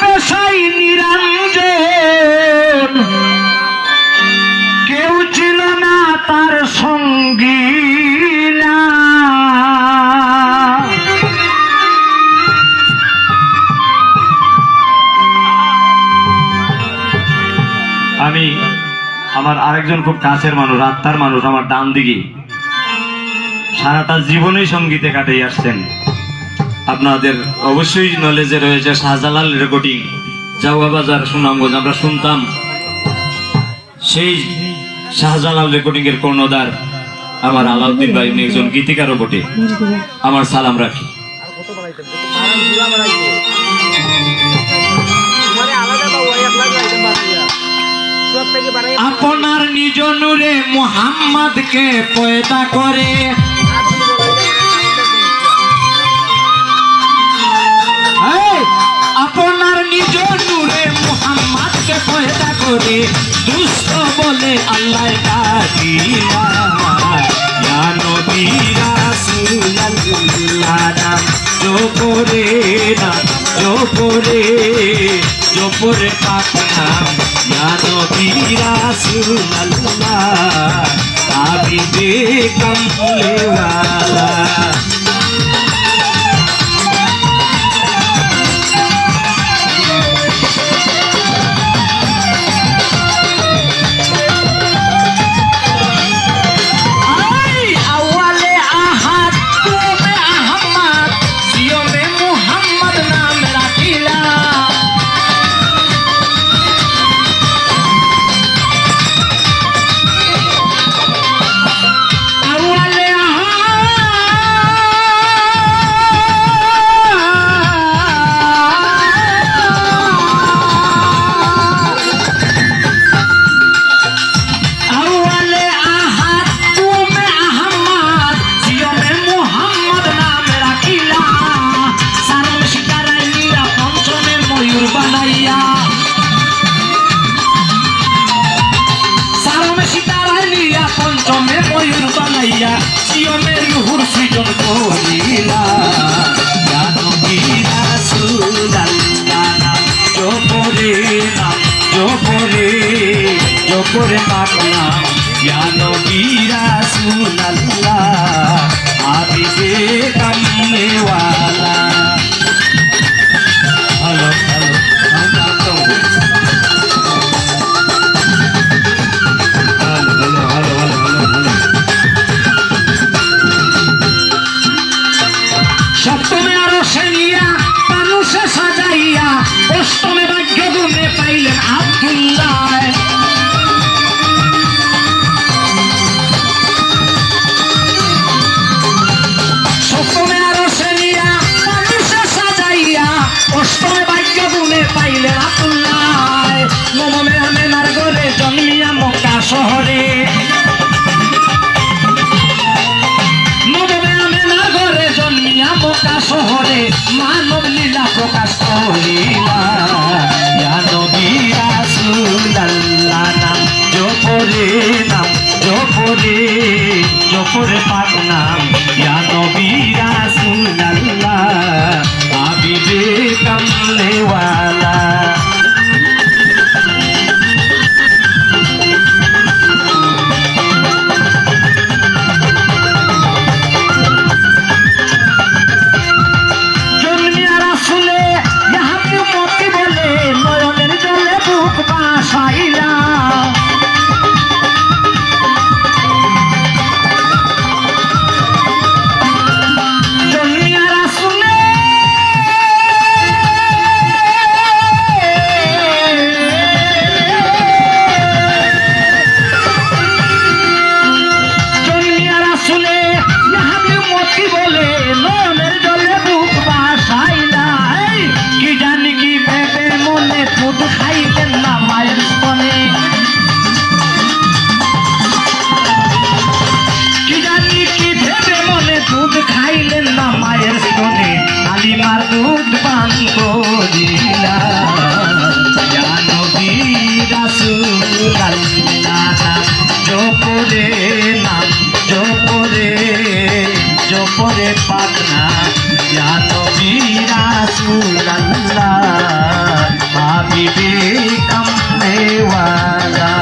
পেশাই নিরঞ্জন, কেউ ছিল না তার সঙ্গী না। আমি আমার আরেকজন খুব কাছের মানুষ, আত্মার মানুষ, আমার ডান দিকে সারাটা জীবনেই সঙ্গীতে কাটিয়ে আসছেন। আপনাদের অবশ্যই নলেজে রয়েছে শাহজালাল রেকর্ডিং, জাউয়া বাজার, সুনামগঞ্জ। আমরা শুনতাম সেই শাহজালাল রেকর্ডিং এর কর্ণধার আমার আলাউদ্দিন ভাই, উনি একজন গীতিকারও বটে। আমার সালাম রাখি। আপনার নিজ নূরে মুহাম্মদকে পয়দা করে, আপনার নিজ নূরে মুহাম্মদকে পয়দা করে দুষ্ট বলে আল্লাহ ডাকিলা। ইয়া নবী রাসূলুল্লাহ নাম জপরে না জপরে জপরে পাক নাম। ইয়া নবী রাসূলুল্লাহ হাবিবে কামলে ওয়ালা। জপরে পাকনা ইয়া নবী রাসূলুল্লাহ হাবিবে কামলে ওয়ালা। হ্যালো হ্যালো সপ্তমে আরো সেনিয়া মানুষে সাজাইয়া, অষ্টমে ভাগ্য গুণে পাইলেন আব্দুল্লাহ। সপ্তমে আরো সেনিয়া মানুষে সাজাইয়া, অষ্টমে ভাগ্য গুণে পাইলেন আব্দুল্লাহ। নবমে আমেনার ঘরে জন্মিয়া মক্কা শহরে, মক্কা শহরে মানব লীলা প্রকাশ করিলা। ইয়া নবী রাসূলুল্লাহ নাম জপরে জপরে পাক নাম। ইয়া নবী রাসূলুল্লাহ হাবিবে কামলে ওয়ালা। জপরে পাক নাম ইয়া নবী রাসূলুল্লাহ হাবিবে কামনে ওয়ালা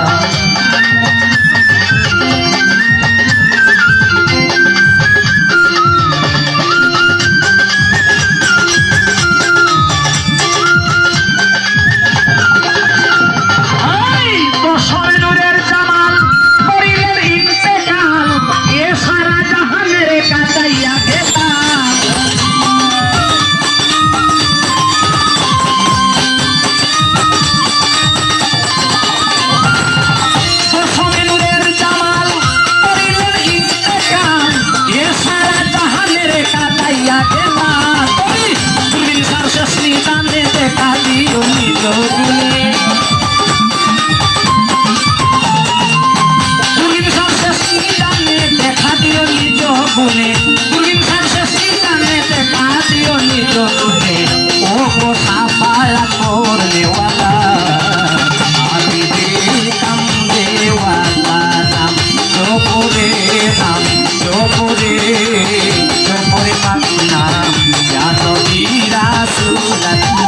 Rasulullah